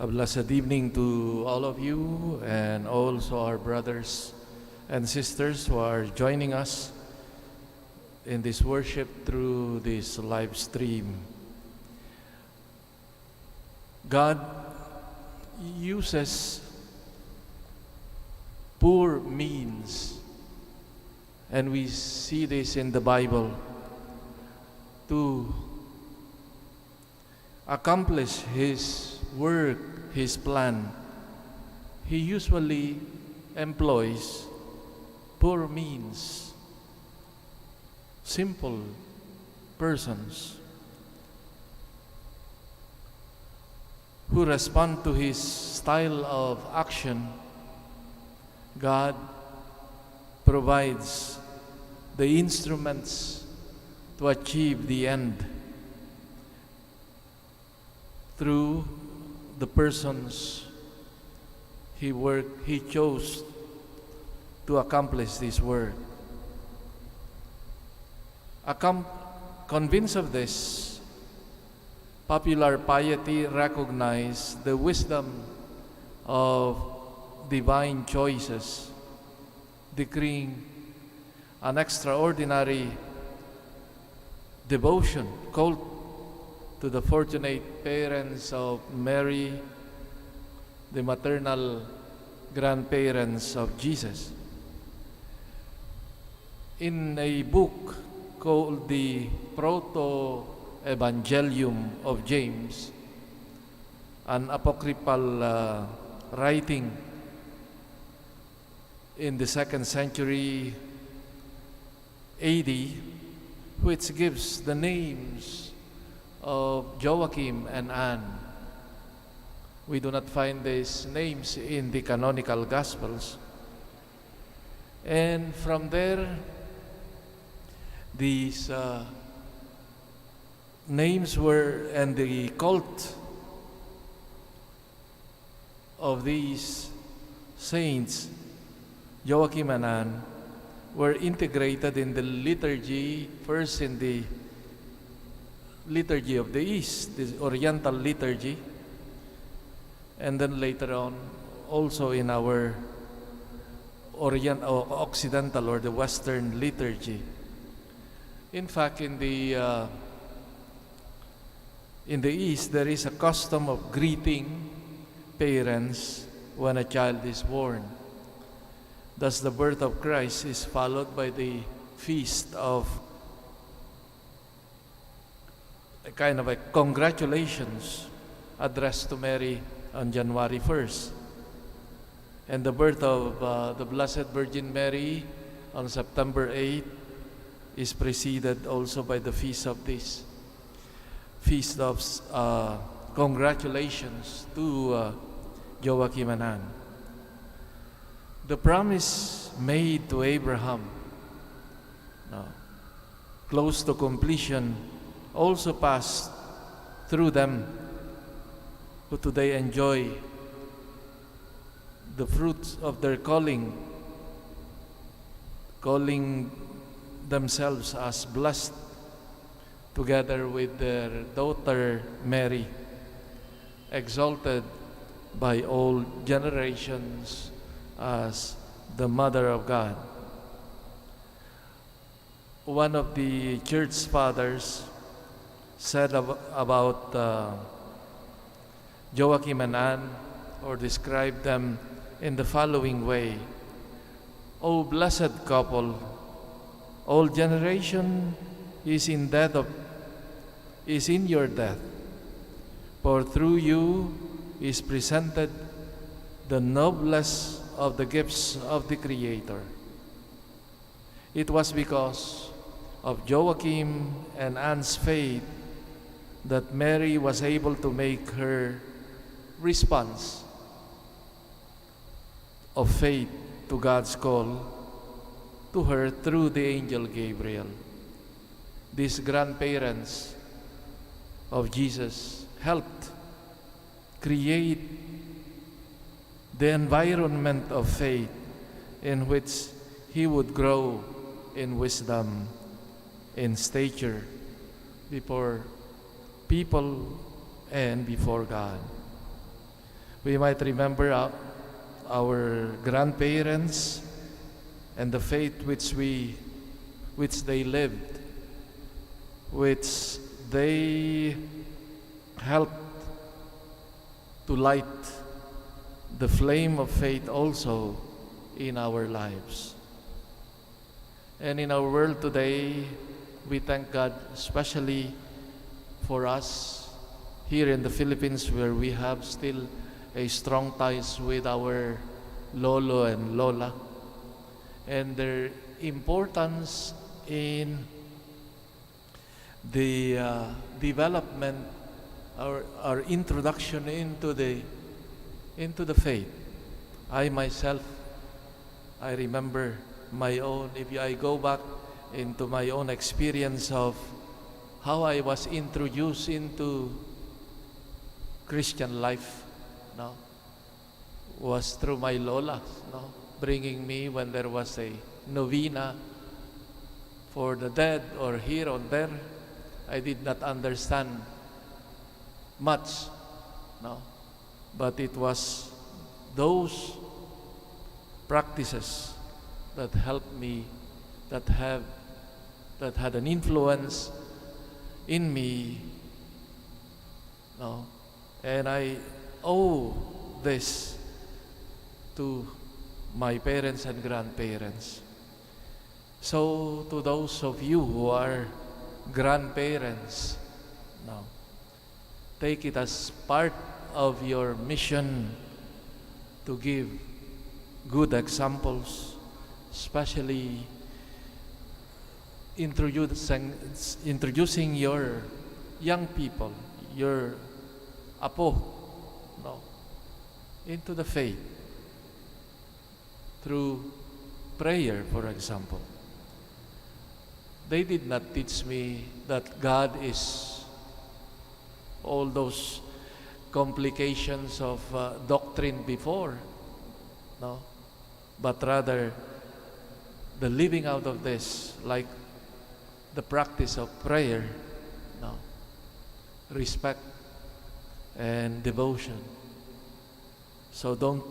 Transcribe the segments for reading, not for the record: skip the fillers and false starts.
A blessed evening to all of you and also our brothers and sisters who are joining us in this worship through this live stream. God uses poor means, and we see this in the Bible, to accomplish His work, His plan. He usually employs poor means, simple persons who respond to His style of action. God provides the instruments to achieve the end through the persons He chose to accomplish this work. Convinced of this, popular piety recognizes the wisdom of divine choices, decreeing an extraordinary devotion called to the fortunate parents of Mary, the maternal grandparents of Jesus. In a book called the Proto-Evangelium of James, an apocryphal writing in the 2nd century AD, which gives the names of Joachim and Anne. We do not find these names in the canonical Gospels. And from there, these names were, and the cult of these saints, Joachim and Anne, were integrated in the liturgy, first in the liturgy of the East, the Oriental liturgy, and then later on also in our Occidental or the Western liturgy. In fact, in the East, there is a custom of greeting parents when a child is born. Thus, the birth of Christ is followed by the feast of a kind of a congratulations addressed to Mary on January 1st. And the birth of the Blessed Virgin Mary on September 8th is preceded also by the feast of congratulations to Joachim and Anne. The promise made to Abraham, close to completion, also passed through them who today enjoy the fruits of their calling themselves as blessed together with their daughter Mary, exalted by all generations as the Mother of God. One of the church fathers said about Joachim and Anne, or described them in the following way: "O blessed couple, all generation is in your death, for through you is presented the noblest of the gifts of the Creator." It was because of Joachim and Anne's faith that Mary was able to make her response of faith to God's call to her through the angel Gabriel. These grandparents of Jesus helped create the environment of faith in which he would grow in wisdom, in stature, before people and before God. We might remember our grandparents and the faith which they lived, which they helped to light the flame of faith also in our lives. And in our world today, we thank God especially for us here in the Philippines, where we have still a strong ties with our lolo and lola, and their importance in the development or our introduction into the faith. I myself, I remember my own, if I go back into my own experience of how I was introduced into Christian life, no, was through my lola, no, bringing me when there was a novena for the dead or here or there. I did not understand much, no, but it was those practices that helped me, that had an influence in me, no, and I owe this to my parents and grandparents. So to those of you who are grandparents, no, take it as part of your mission to give good examples, especially introducing your young people, your apo, no, into the faith through prayer, for example. They did not teach me that God is all those complications of doctrine before, no, but rather the living out of this, like the practice of prayer, no, respect and devotion. So don't,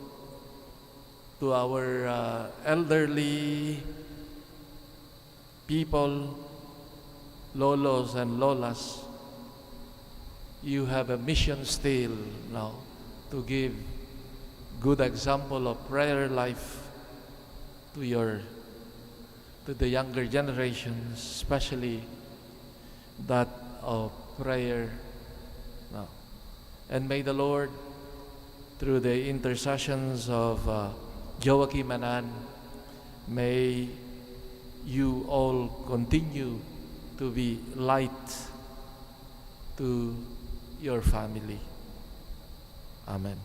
to our elderly people, lolos and lolas, you have a mission still now to give good example of prayer life to the younger generations, especially that of prayer now. And may the Lord, through the intercessions of Joachin and Ann, may you all continue to be light to your family. Amen.